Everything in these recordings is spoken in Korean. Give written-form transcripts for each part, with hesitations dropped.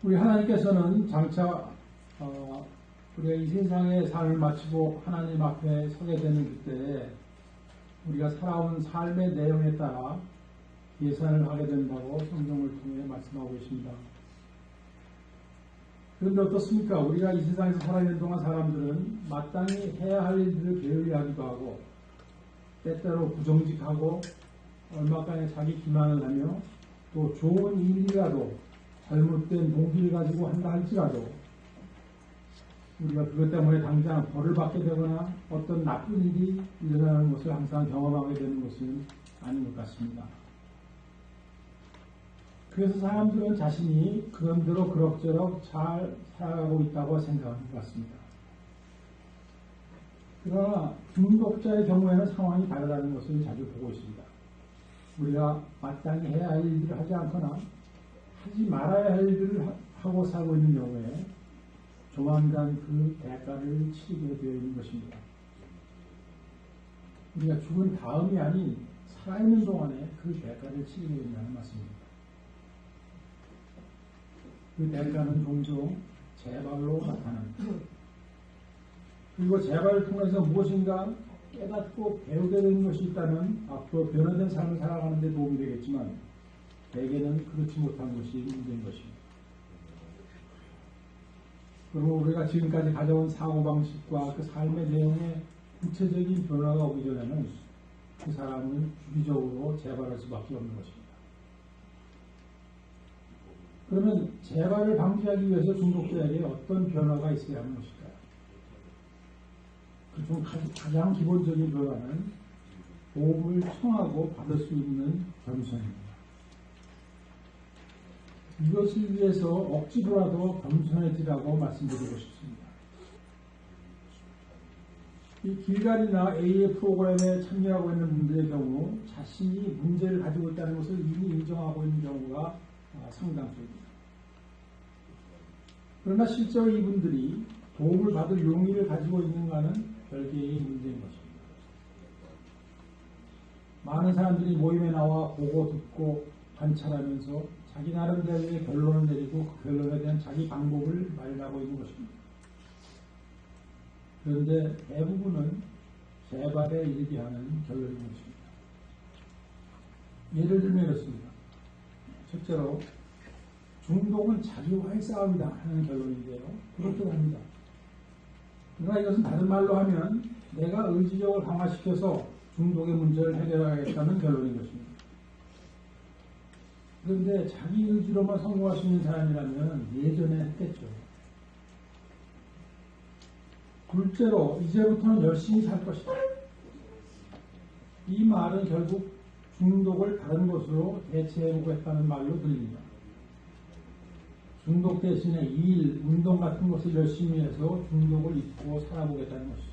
우리 하나님께서는 장차 우리가 이 세상의 삶을 마치고 하나님 앞에 서게 되는 그때에 우리가 살아온 삶의 내용에 따라 계산을 하게 된다고 성경을 통해 말씀하고 계십니다. 그런데 어떻습니까? 우리가 이 세상에서 살아있는 동안 사람들은 마땅히 해야 할 일들을 게을리하기도 하고 때때로 부정직하고 얼마간의 자기 기만을 하며 또 좋은 일이라도 잘못된 동기를 가지고 한다 할지라도 우리가 그것 때문에 당장 벌을 받게 되거나 어떤 나쁜 일이 일어나는 것을 항상 경험하게 되는 것은 아닌 것 같습니다. 그래서 사람들은 자신이 그런대로 그럭저럭 잘 살아가고 있다고 생각하는 것 같습니다. 그러나 중독자의 경우에는 상황이 다르다는 것을 자주 보고 있습니다. 우리가 마땅히 해야 할 일들을 하지 않거나 하지 말아야 할 일들을 하고 살고 있는 경우에 조만간 그 대가를 치르게 되어 있는 것입니다. 우리가 죽은 다음이 아닌 살아있는 동안에 그 대가를 치르게 된다는 말씀입니다. 그 대가는 종종 재발로 나타납니다. 그리고 재발을 통해서 무엇인가 깨닫고 배우게 되는 것이 있다면 앞으로 변화된 삶을 살아가는 데 도움이 되겠지만 대개는 그렇지 못한 것이 문제인 것입니다. 그리고 우리가 지금까지 가져온 사고방식과 그 삶의 내용에 구체적인 변화가 오기 전에는 그 사람은 주기적으로 재발할 수밖에 없는 것입니다. 그러면 재발을 방지하기 위해서 중독자에게 어떤 변화가 있어야 하는 것일까요? 그중 가장 기본적인 변화는 도움을 청하고 받을 수 있는 겸손입니다. 이것을 위해서 억지로라도 겸손해지라고 말씀드리고 싶습니다. 이 길갈이나 AA 프로그램에 참여하고 있는 분들의 경우 자신이 문제를 가지고 있다는 것을 이미 인정하고 있는 경우가 상당수입니다. 그러나 실제로 이분들이 도움을 받을 용의를 가지고 있는가는 별개의 문제인 것입니다. 많은 사람들이 모임에 나와 보고 듣고 관찰하면서 자기 나름대로의 결론을 내리고 그 결론에 대한 자기 방법을 마련하고 있는 것입니다. 그런데 대부분은 재발에 이르게 하는 결론인 것입니다. 예를 들면 이렇습니다. 첫째로 중독은 자기와의 싸움이다 하는 결론인데요. 그렇기도 합니다. 그러나 이것은 다른 말로 하면 내가 의지력을 강화시켜서 중독의 문제를 해결하겠다는 결론인 것입니다. 그런데 자기 의지로만 성공할 수 있는 사람이라면 예전에 했겠죠. 둘째로 이제부터는 열심히 살 것이다. 이 말은 결국 중독을 다른 것으로 대체해보겠다는 말로 들립니다. 중독 대신에 일, 운동 같은 것을 열심히 해서 중독을 잊고 살아보겠다는 것이죠.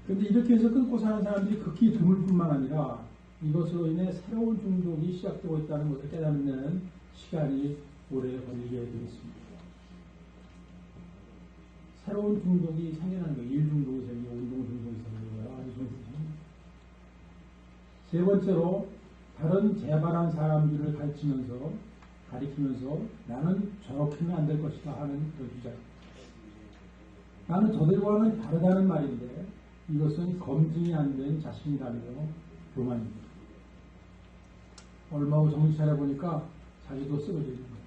그런데 이렇게 해서 끊고 사는 사람들이 극히 드물 뿐만 아니라 이것으로 인해 새로운 중독이 시작되고 있다는 것을 깨닫는 시간이 오래 걸리게 되겠습니다. 새로운 중독이 생겨나는 거예요. 일 중독이 생기고 운동 중독이 생기고요. 아주 중독입니다. 세 번째로 다른 재발한 사람들을 가리키면서 나는 저렇게는 안 될 것이다 하는 그 주장. 나는 저들과는 다르다는 말인데 이것은 검증이 안 된 자신이라며 교만입니다. 얼마 후 정신 차려보니까 자기도 쓰러지는 거예요.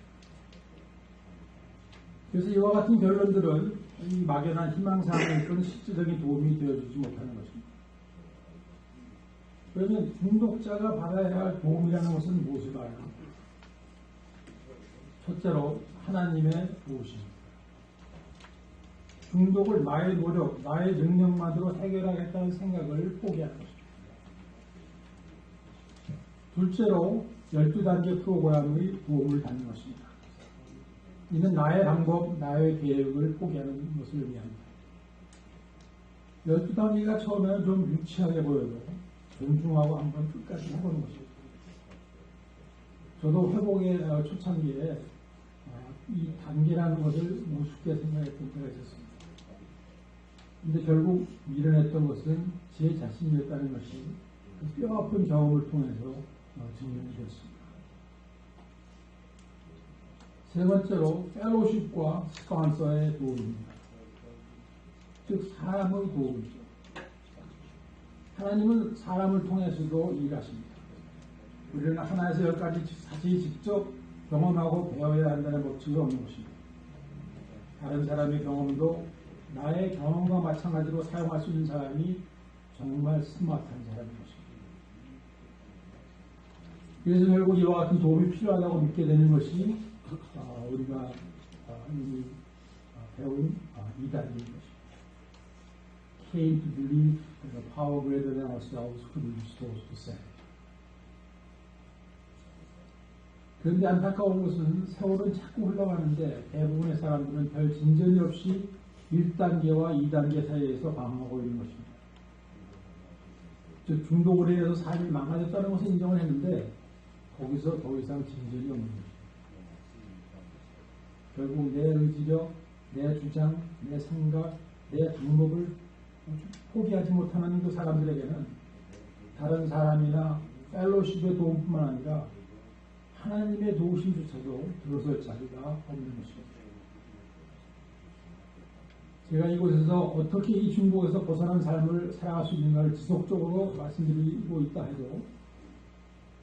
그래서 이와 같은 결론들은 이 막연한 희망사항에 있던 실질적인 도움이 되어주지 못하는 것입니다. 그러면 중독자가 받아야 할 도움이라는 것은 무엇일까요? 첫째로 하나님의 도우심입니다. 중독을 나의 노력, 나의 능력만으로 해결하겠다는 생각을 포기하는 것입니다. 둘째로 12단계 프로그램의 도움을 받는 것입니다. 이는 나의 방법, 나의 계획을 포기하는 것을 의미합니다. 12단계가 처음에는 좀 유치하게 보여도 존중하고 한번 끝까지 해보는 것입니다. 저도 회복의 초창기에 이 단계라는 것을 우습게 생각했던 때가 있었습니다. 근데 결국 미련했던 것은 제 자신이었다는 것이 그 뼈아픈 경험을 통해서 증명이 되었습니다. 세 번째로 펠로십과 스폰서의 도움입니다. 즉 사람의 도움이죠. 하나님은 사람을 통해서도 일하십니다. 우리는 하나에서 열까지 사실 직접 경험하고 배워야 한다는 법칙이 없는 것입니다. 다른 사람의 경험도 나의 경험과 마찬가지로 사용할 수 있는 사람이 정말 스마트한 사람인 것입니다. 그래서 결국 이와 같은 도움이 필요하다고 믿게 되는 것이 우리가 이미 배운 이단인 것입니다. Came to believe in a power greater than ourselves could restore us to sin. 그런데 안타까운 것은 세월은 자꾸 흘러가는데 대부분의 사람들은 별 진전이 없이 1단계와 2단계 사이에서 방황하고 있는 것입니다. 즉 중독으로 인해서 삶이 망가졌다는 것을 인정을 했는데 거기서 더 이상 진전이 없는 것입니다. 결국 내 의지력, 내 주장, 내 생각, 내 방법을 포기하지 못하는 그 사람들에게는 다른 사람이나 펠로십의 도움뿐만 아니라 하나님의 도우심조차도 들어설 자리가 없는 것입니다. 제가 이곳에서 어떻게 이 중독에서 벗어난 삶을 살아갈 수 있는가를 지속적으로 말씀드리고 있다 해도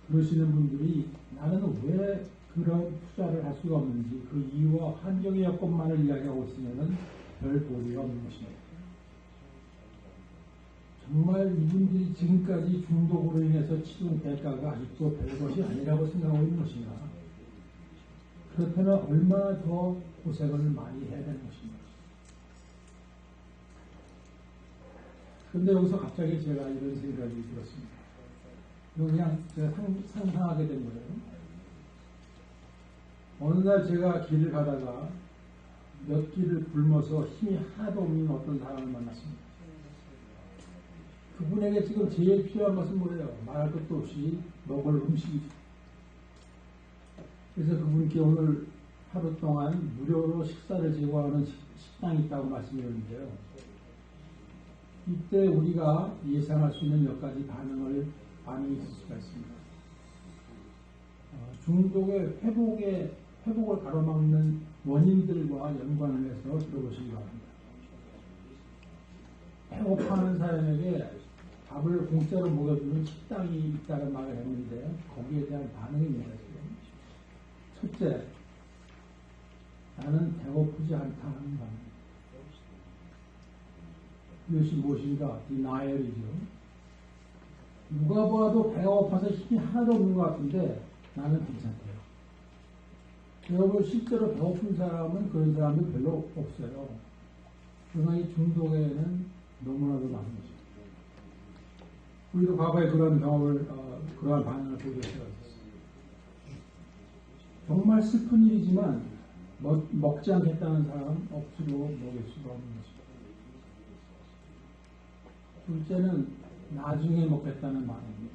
그러시는 분들이 나는 왜 그런 투자를 할 수가 없는지 그 이유와 환경의 여건만을 이야기하고 있으면 별 도리가 없는 것입니다. 정말 이분들이 지금까지 중독으로 인해서 치른 대가가 아직도 별것이 아니라고 생각하고 있는 것인가? 그렇다면 얼마나 더 고생을 많이 해야 되는 것인가? 그런데 여기서 갑자기 제가 이런 생각이 들었습니다. 그냥 제가 상상하게 된 거예요. 어느 날 제가 길을 가다가 몇 길을 굶어서 힘이 하나도 없는 어떤 사람을 만났습니다. 그분에게 지금 제일 필요한 것은 뭐예요? 말할 것도 없이 먹을 음식이죠. 그래서 그분께 오늘 하루 동안 무료로 식사를 제공하는 식당이 있다고 말씀드렸는데요. 이때 우리가 예상할 수 있는 몇 가지 반응이 있을 수가 있습니다. 중독의 회복을 가로막는 원인들과 연관을 해서 들어보시기 바랍니다. 배고파하는 사람에게 밥을 공짜로 먹여주는 식당이 있다는 말을 했는데 거기에 대한 반응입니다. 첫째, 나는 배고프지 않다는 반응. 이것이 무엇인가? denial이죠. 누가 봐도 배가 고파서 힘이 하나도 없는 것 같은데 나는 괜찮대요. 여러분 실제로 배고픈 사람은 그런 사람이 별로 없어요. 그러나 이 중독에는 너무나도 많은 것입니다. 우리도 과거에 그런 경험을, 그러한 반응을 보게 되었습니다. 정말 슬픈 일이지만 먹지 않겠다는 사람 억지로 먹일 수가 없는 것입니다. 둘째는 나중에 먹겠다는 말입니다.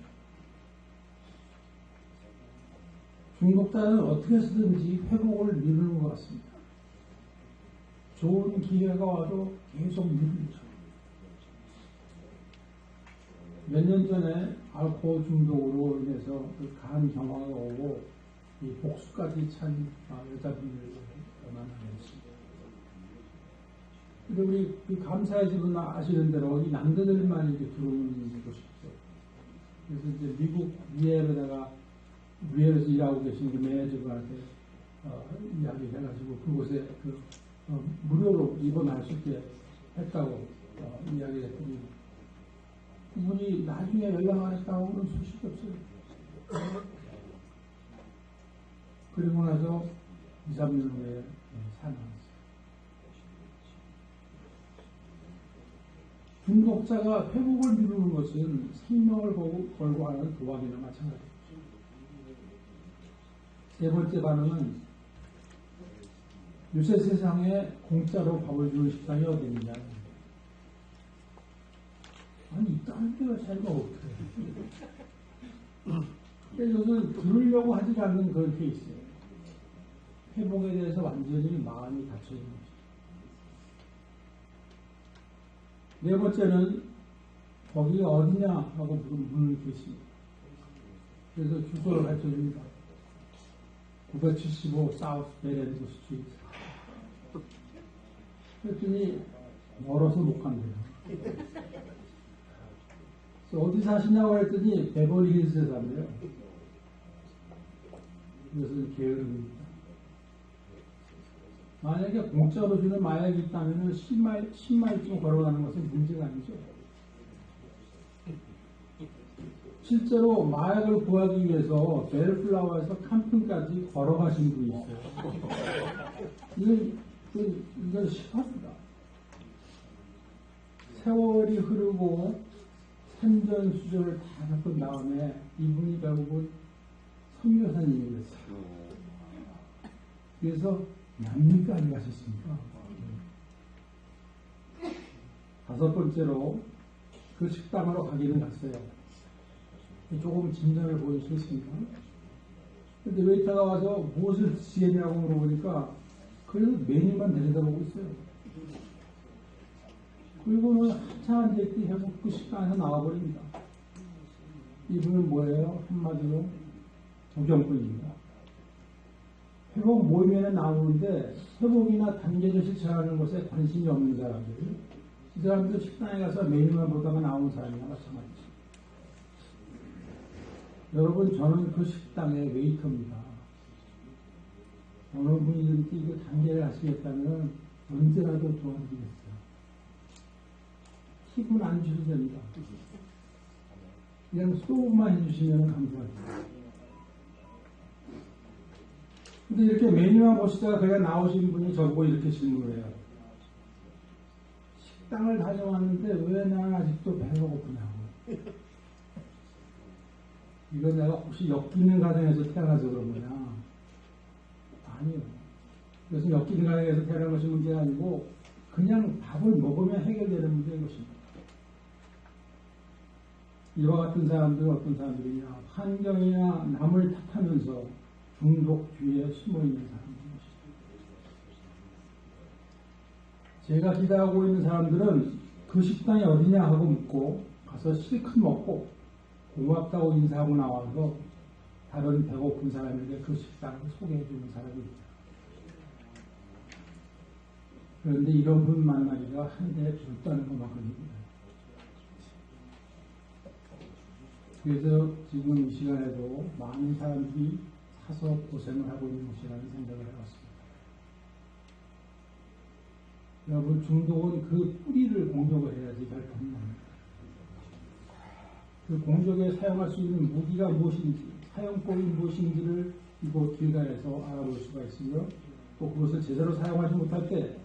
중독자는 어떻게 해서든지 회복을 미루는 것 같습니다. 좋은 기회가 와도 계속 미루죠. 몇 년 전에 알코올 중독으로 인해서 그 간 경화가 오고 이 복수까지 찬 여자분들을 만나겠습니다. 근데 우리 그 감사의 집은 아시는 대로 이 남자들만 이렇게 들어오는 곳이죠. 그래서 이제 미국 미국에서 일하고 계신 그 매니저한테 이야기를 해가지고 그곳에 무료로 입원할 수 있게 했다고 이야기를 했더니 그분이 나중에 연락 안 했다고는 소식이 없어요. 그리고 나서 2, 3년 후에 사망했어요. 중독자가 회복을 미루는 것은 생명을 걸고 하는 도박이나 마찬가지입니다. 세 번째 반응은 요새 세상에 공짜로 밥을 주는 식당이 어디 있느냐. 아니, 있다는 데가 자기가 어떻게 해. 이것은 들으려고 하지 않는 그런 케이스예요. 회복에 대해서 완전히 마음이 닫혀있는 것이죠. 네 번째는 거기가 어디냐 하고 묻는 것입니다. 그래서 주소를 가르쳐줍니다. 975 사우스 베렌드 스트리트. 그랬더니 멀어서 못 간대요. 그래서 어디 사시냐고 했더니 베버리 힐스에 산대요. 이것은 게으름입니다. 만약에 공짜로 주는 마약이 있다면 10마일쯤 걸어가는 것은 문제가 아니죠. 실제로 마약을 구하기 위해서 벨플라워에서 캠핑까지 걸어가신 분이 있어요. 이건 심합니다. 세월이 흐르고 산전수전을 다 겪은 다음에 이분이 결국은 선교사님이 됐어요. 그래서 남미까지 가셨습니까? 다섯 번째로 그 식당으로 가기는 갔어요. 조금 진전을 보이시겠습니까? 근데 웨이터가 와서 무엇을 드시겠냐고 물어보니까 그래도 메뉴만 내려다보고 있어요. 그리고는 한참 앉아있더니 결국 그 식당에서 나와버립니다. 이분은 뭐예요? 한마디로 부정꾼입니다. 회복 모임에는 나오는데 회복이나 단계를 실천하는 것에 관심이 없는 사람들, 이 사람들 식당에 가서 메뉴만 보다가 나오는 사람이나 마찬가지죠. 여러분, 저는 그 식당의 웨이터입니다. 어느 분이든지 이거 단계를 하시겠다면 언제라도 도와드리겠어요. 팁은 안 주셔도 됩니다. 그냥 소금만 해주시면 감사합니다. 근데 이렇게 메뉴만 보시다가 그냥 나오신 분이 저보고 이렇게 질문을 해요. 식당을 다녀왔는데 왜 나는 아직도 배가 고프냐고. 이거 내가 혹시 엮이는 가정에서 태어나서 그런 거냐? 아니요. 그래서 엮이는 가정에서 태어난 것이 문제가 아니고 그냥 밥을 먹으면 해결되는 문제인 것입니다. 이와 같은 사람들은 어떤 사람들이냐? 환경이나 남을 탓하면서 중독 뒤에 숨어있는 사람들인 것입니다. 제가 기대하고 있는 사람들은 그 식당이 어디냐 하고 묻고 가서 실컷 먹고 고맙다고 인사하고 나와서 다른 배고픈 사람에게 그 식당을 소개해주는 사람입니다. 그런데 이런 분 만나기가 한대에 불다는 것만큼입니다. 그래서 지금 이 시간에도 많은 사람들이 사서 고생을 하고 있는 것이라는 생각을 해봤습니다. 여러분, 중독은 그 뿌리를 공격을 해야지 결판이 납니다. 그 공격에 사용할 수 있는 무기가 무엇인지, 사용법이 무엇인지를 이곳 길가에서 알아볼 수가 있으며, 또 그것을 제대로 사용하지 못할 때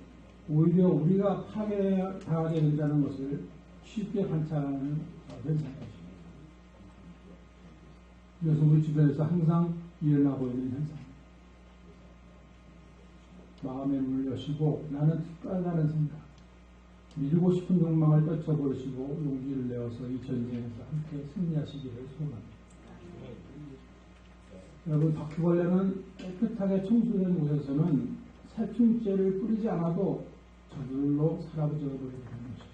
오히려 우리가 파괴당하게 된다는 것을 쉽게 관찰하는 현상입니다. 그래서 우리 주변에서 항상 일어나고 있는 현상. 마음의 문을 여시고 나는 특별하다는 생각, 밀고 싶은 욕망을 떨쳐버리시고 용기를 내어서 이 전쟁에서 함께 승리하시기를 소원합니다. 여러분, 바퀴벌레는 깨끗하게 청소된 곳에서는 살충제를 뿌리지 않아도 저절로 사라져버리게 되는 것입니다.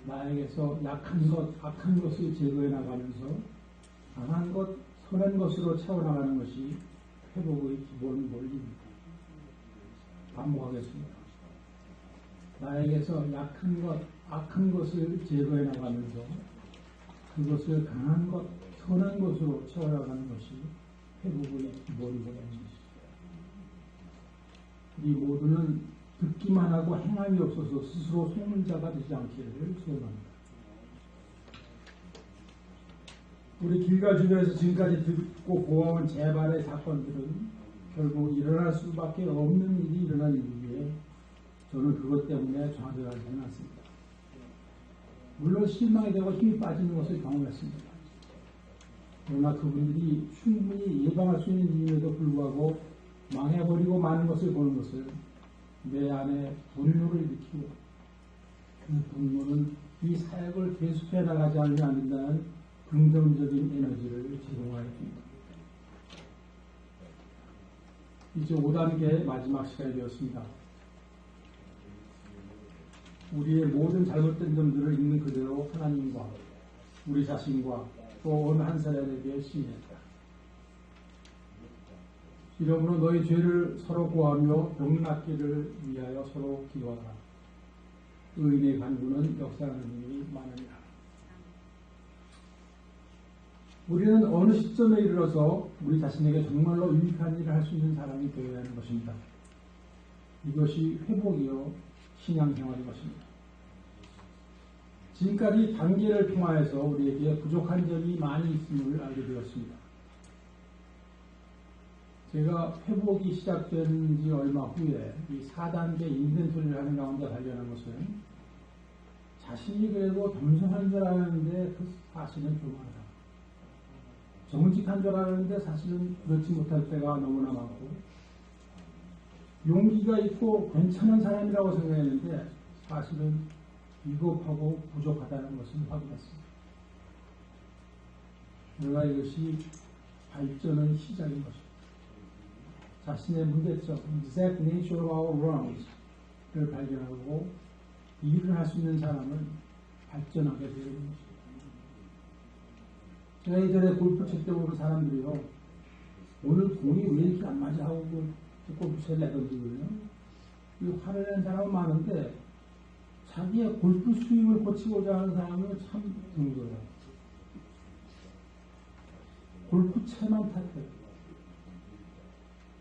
나에게서 약한 것, 악한 것을 제거해 나가면서 강한 것, 선한 것으로 채워나가는 것이 회복의 기본 원리입니다. 반복하겠습니다. 나에게서 약한 것, 악한 것을 제거해 나가면서 그것을 강한 것, 선한 것으로 채워나가는 것이 회복의 기본 원리입니다. 우리 모두는 듣기만 하고 행함이 없어서 스스로 소문자가 되지 않기를 소원합니다. 우리 길가 주변에서 지금까지 듣고 보아온 재발의 사건들은 결국 일어날 수밖에 없는 일이 일어난 이유에 저는 그것 때문에 좌절하지는 않습니다. 물론 실망이 되고 힘이 빠지는 것을 경험했습니다. 그러나 그분들이 충분히 예방할 수 있는 일임에도 불구하고 망해버리고 마는 것을 보는 것을 내 안에 분노를 일으키고 그 분노는 이 사역을 계속해 나가지 않으면 안 된다는 긍정적인 에너지를 제공하여 줍니다. 이제 5단계 마지막 시간이 되었습니다. 우리의 모든 잘못된 점들을 있는 그대로 하나님과 우리 자신과 또 어느 한 사람에게 시인했다. 이러므로 너희 죄를 서로 구하며 병 낫기를 위하여 서로 기도하라. 의인의 간구는 역사하는 힘이 많으니라. 우리는 어느 시점에 이르러서 우리 자신에게 정말로 유익한 일을 할 수 있는 사람이 되어야 하는 것입니다. 이것이 회복이요 신앙생활인 것입니다. 지금까지 단계를 통하여서 우리에게 부족한 점이 많이 있음을 알게 되었습니다. 제가 회복이 시작된 지 얼마 후에 이 4단계 인벤토리를 하는 가운데 발견한 것은 자신이 그래도 겸손한 줄 알았는데 그 사실은 교만하다. 정직한 줄 알았는데 사실은 그렇지 못할 때가 너무나 많고, 용기가 있고 괜찮은 사람이라고 생각했는데 사실은 비겁하고 부족하다는 것을 확인했습니다. 그러나 이것이 발전의 시작인 것입니다. 자신의 문제점, exact nature of our wrongs를 발견하고 일을 할 수 있는 사람은 발전하게 되는 것입니다. 제가 예전에 골프 칠 때 보는 사람들이요, 오늘 공이 왜 이렇게 안 맞아 하고 골프 쳐야 내던지거든요. 이 화를 내는 사람은 많은데 자기의 골프 스윙을 고치고자 하는 사람은 참 드물어요. 골프채만 탓해요.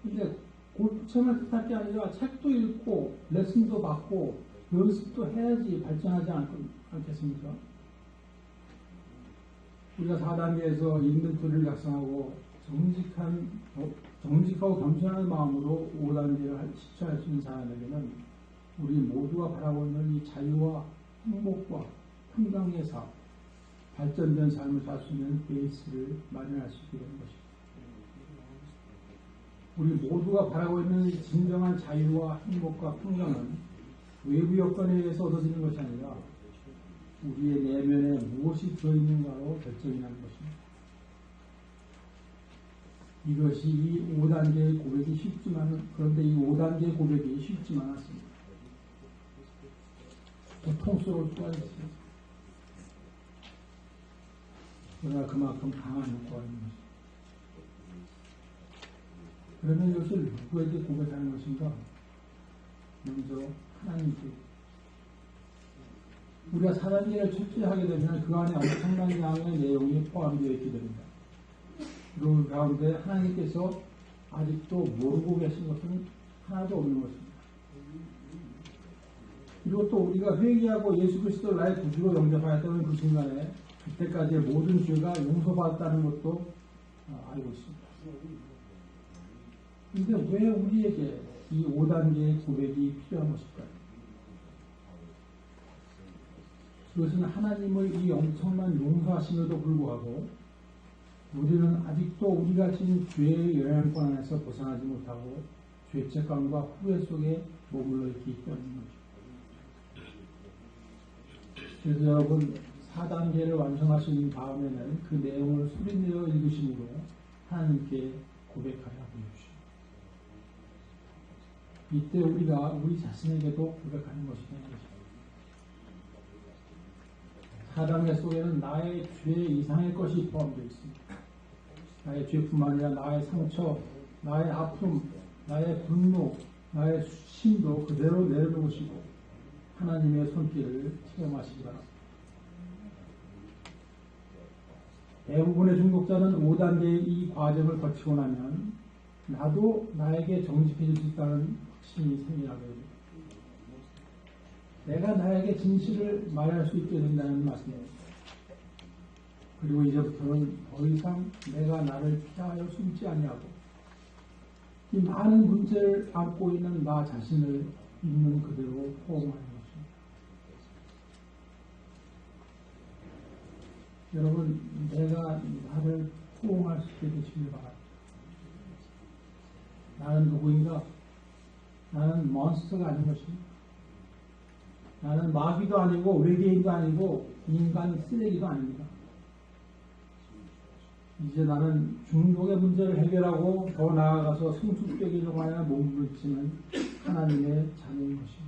근데 골프채만 탓할 게 아니라 책도 읽고 레슨도 받고 연습도 해야지 발전하지 않겠습니까? 우리가 4단계에서 인벤토리를 작성하고 정직하고 겸손한 마음으로 5단계를 실천할 수 있는 사람에게는 우리 모두가 바라고 있는 이 자유와 행복과 평강의 삶, 발전된 삶을 살 수 있는 베이스를 마련할 수 있게 되는 것입니다. 우리 모두가 바라고 있는 진정한 자유와 행복과 평강은 외부 여건에 의해서 얻어지는 것이 아니라 우리의 내면에 무엇이 들어있는가로 결정이 나는 것입니다. 이것이 이 5단계의 고백이 쉽지만, 그런데 이 5단계의 고백이 쉽지만 않습니다. 고통스러울 수가 있습니다. 그러나 그만큼 강한 효과가 있는 것입니다. 그러면 이것을 누구에게 고백하는 것인가? 먼저 하나님께. 우리가 4단계를 철저히 하게 되면 그 안에 엄청난 양의 내용이 포함되어 있게 됩니다. 그 가운데 하나님께서 아직도 모르고 계신 것은 하나도 없는 것입니다. 그리고 또 우리가 회개하고 예수 그리스도를 나의 구주로 영접하였다는 그 순간에 그때까지의 모든 죄가 용서받았다는 것도 알고 있습니다. 그런데 왜 우리에게 이 5단계의 고백이 필요한 것일까요? 그것은 하나님의 이 엄청난 용서하심에도 불구하고 우리는 아직도 우리가 지닌 죄의 영향권 안에서 벗어나지 못하고 죄책감과 후회 속에 머물러 있기 때문입니다. 그래서 여러분 4단계를 완성하신 다음에는 그 내용을 소리내어 읽으심으로 하나님께 고백하여 보십시오. 이때 우리가 우리 자신에게도 고백하는 것이 되는 것입니다. 4단계 속에는 나의 죄 이상의 것이 포함되어 있습니다. 나의 죄뿐만 아니라 나의 상처, 나의 아픔, 나의 분노, 나의 심도 그대로 내려놓으시고 하나님의 손길을 체험하시기 바랍니다. 대부분의 중독자는 5단계의 이 과정을 거치고 나면 나도 나에게 정직해질 수 있다는 확신이 생겨나게 됩니다. 내가 나에게 진실을 말할 수 있게 된다는 말씀입니다. 그리고 이제부터는 더 이상 내가 나를 피하여 숨지 아니하고 이 많은 문제를 안고 있는 나 자신을 있는 그대로 포옹하는 것입니다. 여러분, 내가 나를 포옹할 수 있게 되시길 바랍니다. 나는 누구인가? 나는 몬스터가 아닌 것입니다. 나는 마귀도 아니고 외계인도 아니고 인간 쓰레기도 아닙니다. 이제 나는 중독의 문제를 해결하고 더 나아가서 성숙되기로 하여 몸부림치는 하나님의 자녀인 것입니다.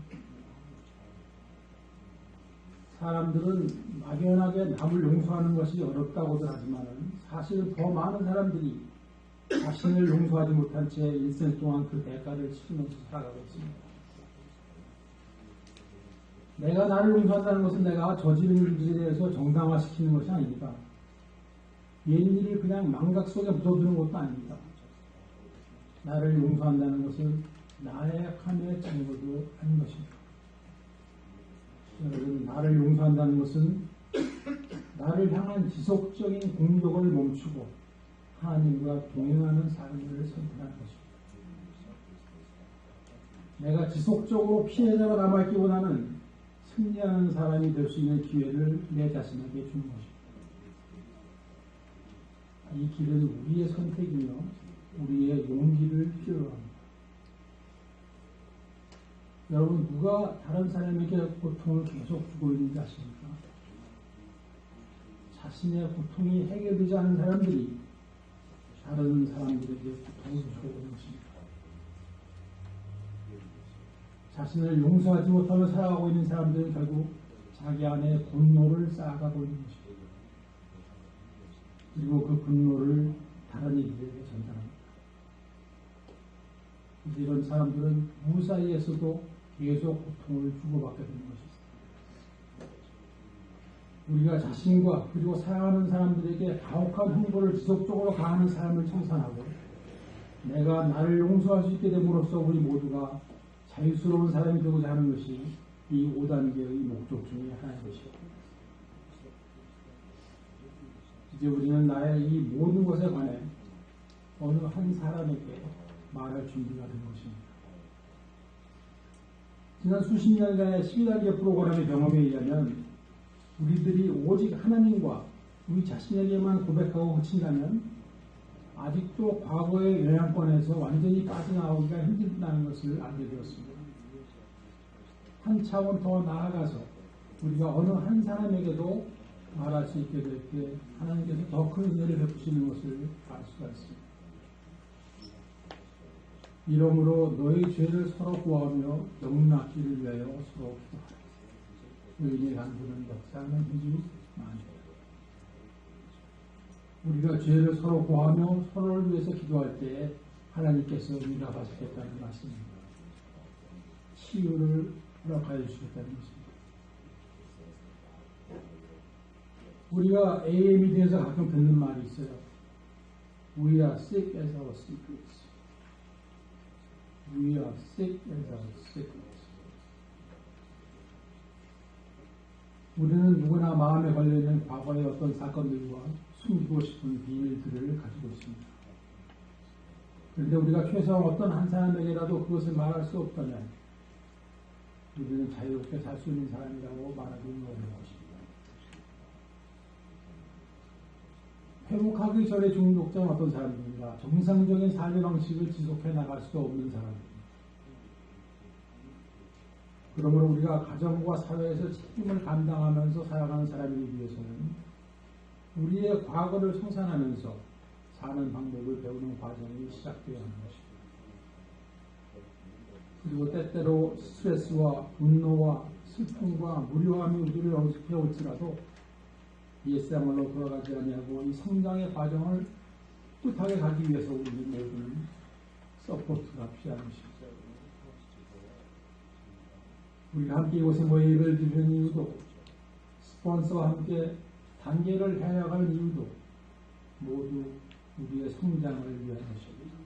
사람들은 막연하게 남을 용서하는 것이 어렵다고들 하지만 사실 더 많은 사람들이 자신을 용서하지 못한 채 일생 동안 그 대가를 치르면서 살아가고 있습니다. 내가 나를 용서한다는 것은 내가 저지른 일들에 대해서 정당화시키는 것이 아닙니다. 옛 일을 그냥 망각 속에 묻어두는 것도 아닙니다. 나를 용서한다는 것은 나의 약함의 증거도 아닌 것입니다. 여러분, 나를 용서한다는 것은 나를 향한 지속적인 공격을 멈추고 하나님과 동행하는 삶을 선택하는 것입니다. 내가 지속적으로 피해자가 남아있기보다는 승리하는 사람이 될 수 있는 기회를 내 자신에게 주는 것입니다. 이 길은 우리의 선택이며 우리의 용기를 필요로 합니다. 여러분, 누가 다른 사람에게 고통을 계속 주고 있는지 아십니까? 자신의 고통이 해결되지 않은 사람들이 다른 사람들에게 고통을 주고 있는 것입니다. 자신을 용서하지 못하며 살아가고 있는 사람들은 결국 자기 안에 분노를 쌓아가고 있는 것입니다. 그리고 그 분노를 다른 이들에게 전달합니다. 이런 사람들은 무사히에서도 계속 고통을 주고받게 되는 것입니다. 우리가 자신과 그리고 사랑하는 사람들에게 가혹한 행보를 지속적으로 가하는 삶을 청산하고 내가 나를 용서할 수 있게 됨으로써 우리 모두가 자유스러운 사람이 되고자 하는 것이 이 5단계의 목적 중에 하나인 것입니다. 이제 우리는 나의 이 모든 것에 관해 어느 한 사람에게 말할 준비가 된 것입니다. 지난 수십 년간의 12단계 프로그램의 경험에 의하면 우리들이 오직 하나님과 우리 자신에게만 고백하고 그친다면 아직도 과거의 영향권에서 완전히 빠져나오기가 힘들다는 것을 알게 되었습니다. 한 차원 더 나아가서 우리가 어느 한 사람에게도 말할 수 있게 될 때 하나님께서 더 큰 은혜를 베푸시는 것을 알 수가 있습니다. 이러므로 너희 죄를 서로 구하며 영락기를 위하여 서로 기도하라. 의인의 간구는 역사하는 힘이 많다. 우리가 죄를 서로 구하며 서로를 위해서 기도할 때 하나님께서 응답하시겠다는 말씀입니다. 치유를 허락하여 주시겠다는 것입니다. 우리가 AM에 대해서 가끔 듣는 말이 있어요. We are sick as our secrets. We are sick as our secrets. 우리는 누구나 마음에 걸려있는 과거의 어떤 사건들과 숨기고 싶은 비밀들을 가지고 있습니다. 그런데 우리가 최소한 어떤 한 사람에게라도 그것을 말할 수 없다면 우리는 자유롭게 살 수 있는 사람이라고 말하기 어려운 것입니다. 회복하기 전에 중독자는 어떤 사람입니다. 정상적인 삶의 방식을 지속해 나갈 수 없는 사람입니다. 그러므로 우리가 가정과 사회에서 책임을 감당하면서 살아가는 사람이기 위해서는 우리의 과거를 청산하면서 사는 방법을 배우는 과정이 시작되어야 하는 것입니다. 그리고 때때로 스트레스와 분노와 슬픔과 무료함이 우리를 어떻게 올지라도 옛생활로 돌아가지 아니하고 이 성장의 과정을 꿋하게 가기 위해서 우리 모두는 서포트가 필요한 것입니다. 우리가 함께 이곳에 모여 예배를 드리는 이유도 스폰서와 함께 단계를 해나가는 이유도 모두 우리의 성장을 위한 것입니다.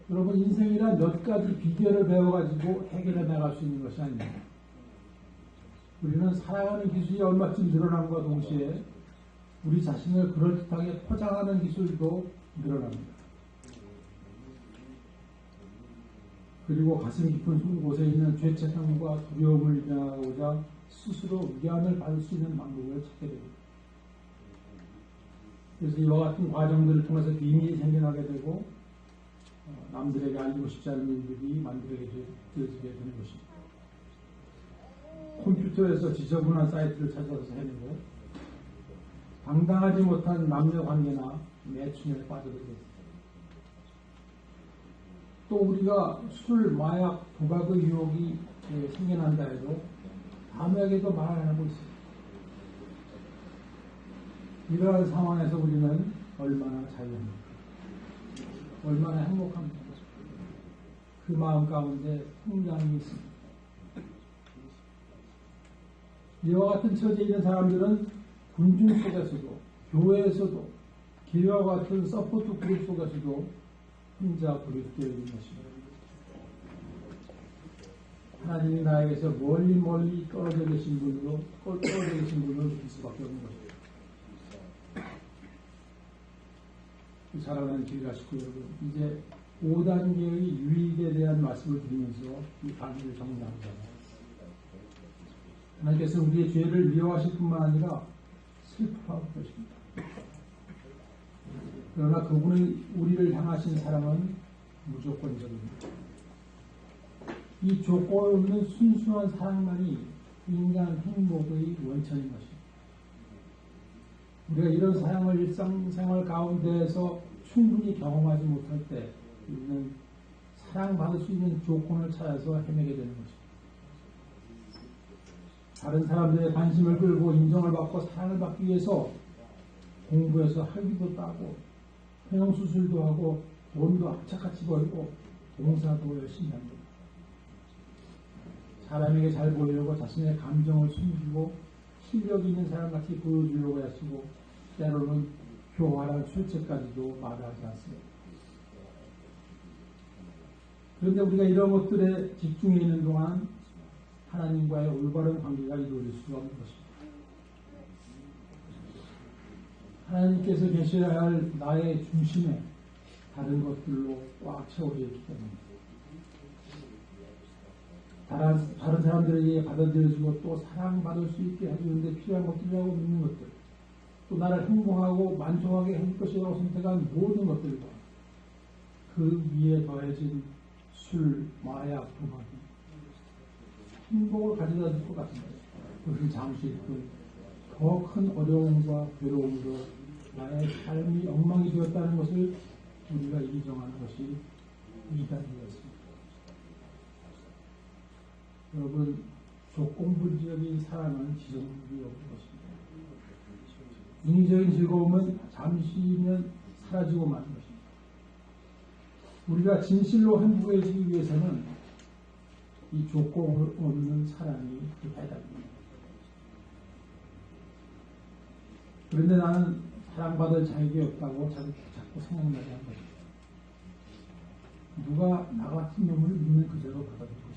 여러분, 인생이란 몇 가지 비결을 배워가지고 해결해 나갈 수 있는 것이 아닙니다. 우리는 살아가는 기술이 얼마쯤 늘어남과 동시에 우리 자신을 그럴듯하게 포장하는 기술도 늘어납니다. 그리고 가슴 깊은 곳에 있는 죄책감과 두려움을 이겨나가고자 스스로 위안을 받을 수 있는 방법을 찾게 됩니다. 그래서 이와 같은 과정들을 통해서 비밀이 생겨나게 되고 남들에게 알리고 싶지 않은 일들이 만들어지게 되는 것입니다. 컴퓨터에서 지저분한 사이트를 찾아서 해내고 당당하지 못한 남녀 관계나 매춘에 빠져들게 됩니다. 또 우리가 술, 마약, 도박의 유혹이 생겨난다 해도 아무에게도 말 안 하고 있습니다. 이러한 상황에서 우리는 얼마나 자유합니까? 얼마나 행복합니까? 그 마음 가운데 통장이 있습니다. 이와 같은 처지에 있는 사람들은 군중 속에서도 교회에서도 기회와 같은 서포트 그룹 속에서도 혼자 그룹되어 있는 것입니다. 하나님이 나에게서 멀리 떨어져 계신 분을 느낄 수밖에 없는 것입니다. 사랑하는 기회가 식구 여러분, 이제 5단계의 유익에 대한 말씀을 드리면서 이 강의를 정리합니다. 하나님께서 우리의 죄를 미워하실 뿐만 아니라 슬퍼하고 계십니다. 그러나 그분의 우리를 향하신 사랑은 무조건적입니다. 이 조건 없는 순수한 사랑만이 인간 행복의 원천인 것입니다. 우리가 이런 사랑을 일상생활 가운데에서 충분히 경험하지 못할 때 우리는 사랑받을 수 있는 조건을 찾아서 헤매게 되는 것입니다. 다른 사람들의 관심을 끌고 인정을 받고 사랑을 받기 위해서 공부해서 학위도 따고 성형수술도 하고 돈도 악착같이 벌고 봉사도 열심히 합니다. 사람에게 잘 보이려고 자신의 감정을 숨기고 실력이 있는 사람같이 보여주려고 애쓰고 때로는 교활한 술책까지도 마다하지 않습니다. 그런데 우리가 이런 것들에 집중해 있는 동안 하나님과의 올바른 관계가 이루어질 수가 없는 것입니다. 하나님께서 계셔야 할 나의 중심에 다른 것들로 꽉 채워져 있기 때문입니다. 다른 사람들에게 받아들여지고 또 사랑받을 수 있게 해주는데 필요한 것들이라고 믿는 것들, 또 나를 행복하고 만족하게 해줄 것이라고 선택한 모든 것들과 그 위에 더해진 술, 마약, 도박이 행복을 가져다 줄 것 같은 거예요. 그것은 잠시 있고 더 큰 어려움과 괴로움으로 나의 삶이 엉망이 되었다는 것을 우리가 인정하는 것이 이단이었습니다. 여러분, 조건부적인 사랑은 지속력이 없는 것입니다. 인위적인 즐거움은 잠시면 사라지고 마는 것입니다. 우리가 진실로 행복해지기 위해서는 이 조건 없는 사랑이 필요하답니다. 그런데 나는 사랑받을 자격이 없다고 자꾸 생각나게 한 것입니다. 누가 나 같은 놈을 있는 그대로 받아들일 것입니다.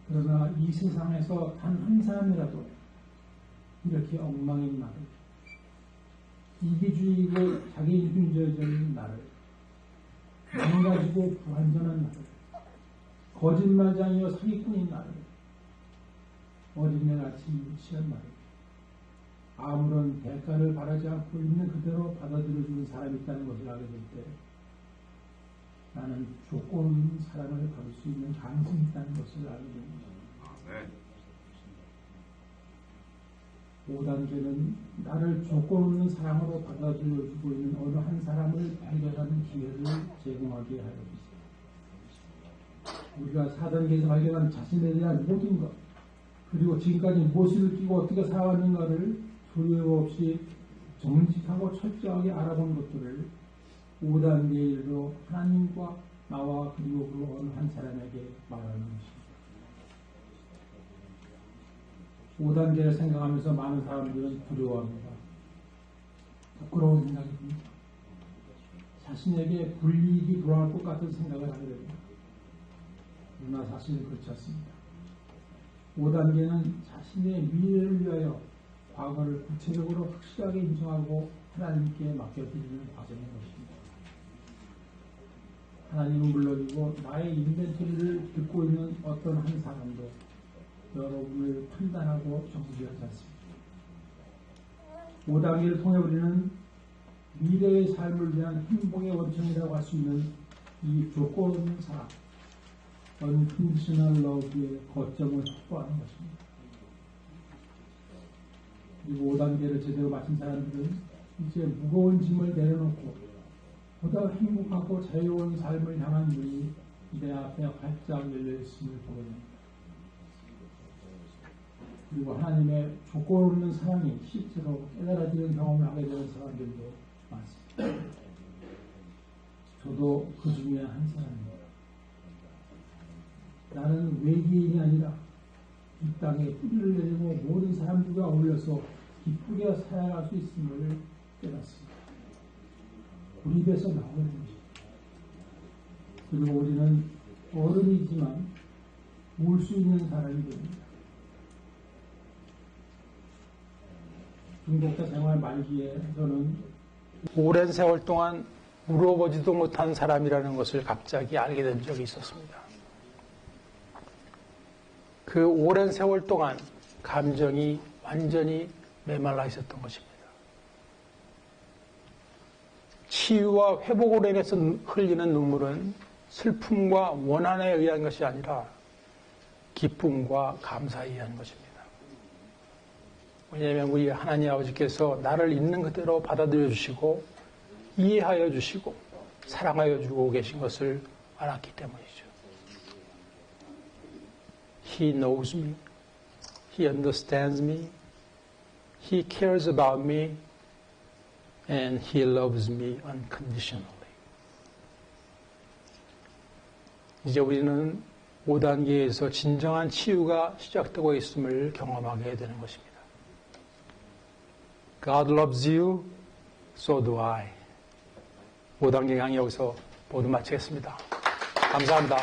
그러나 이 세상에서 단 한 사람이라도 이렇게 엉망인 나를, 이기주의고 자기중심적인 나를, 망가지고 불완전한 나를, 거짓말장이요 사기꾼인 나를, 어린애같이 유치한 나를, 아무런 대가를 바라지 않고 있는 그대로 받아들여주는 사람이 있다는 것을 알게 될 때 나는 조건 없는 사랑을 받을 수 있는 가능성이 있다는 것을 알게 됩니다. 5단계는 나를 조건 없는 사랑으로 받아들여주고 있는 어느 한 사람을 발견하는 기회를 제공하게 하여 있습니다. 우리가 4단계에서 발견한 자신에 대한 모든 것, 그리고 지금까지 무엇을 느끼고 어떻게 살아왔는가를 두려움 없이 정직하고 철저하게 알아본 것들을 5단계에 이르러 하나님과 나와 그리고 그 어느 한 사람에게 말하는 것입니다. 5단계를 생각하면서 많은 사람들은 두려워합니다. 부끄러운 생각이 듭니다. 자신에게 불이익이 돌아올 것 같은 생각을 하게 됩니다. 그러나 사실은 그렇지 않습니다. 5단계는 자신의 미래를 위하여 과거를 구체적으로 확실하게 인정하고 하나님께 맡겨드리는 과정인 것입니다. 하나님은 물론이고 나의 인벤토리를 듣고 있는 어떤 한 사람도 여러분을 판단하고 정지하지 않습니다. 5단계를 통해 우리는 미래의 삶을 위한 행복의 원천이라고 할 수 있는 이 조건 없는 사랑, unconditional love의 거점을 확보하는 것입니다. 그리고 5단계를 제대로 마친 사람들은 이제 무거운 짐을 내려놓고 보다 행복하고 자유로운 삶을 향한 문이 내 앞에 활짝 열려 있음을 보게 됩니다. 그리고 하나님의 조건 없는 사랑이 실제로 깨달아지는 경험을 하게 되는 사람들도 많습니다. 저도 그 중에 한 사람입니다. 나는 외계인이 아니라 이 땅에 뿌리를 내리고 모든 사람들과 어울려서 기쁘게 살아갈 수 있음을 깨닫습니다. 우리 입에서 나오는 것입니다. 그리고 우리는 어른이지만 울 수 있는 사람이 됩니다. 중독자 생활 말기에 저는 오랜 세월 동안 울어보지도 못한 사람이라는 것을 갑자기 알게 된 적이 있었습니다. 그 오랜 세월 동안 감정이 완전히 메말라 있었던 것입니다. 치유와 회복으로 인해서 흘리는 눈물은 슬픔과 원한에 의한 것이 아니라 기쁨과 감사에 의한 것입니다. 왜냐하면 우리 하나님 아버지께서 나를 있는 그대로 받아들여 주시고 이해하여 주시고 사랑하여 주고 계신 것을 알았기 때문이죠. He knows me. He understands me. He cares about me. And He loves me unconditionally. 이제 우리는 5단계에서 진정한 치유가 시작되고 있음을 경험하게 되는 것입니다. God loves you, so do I. 5단계 강의 여기서 모두 마치겠습니다. 감사합니다.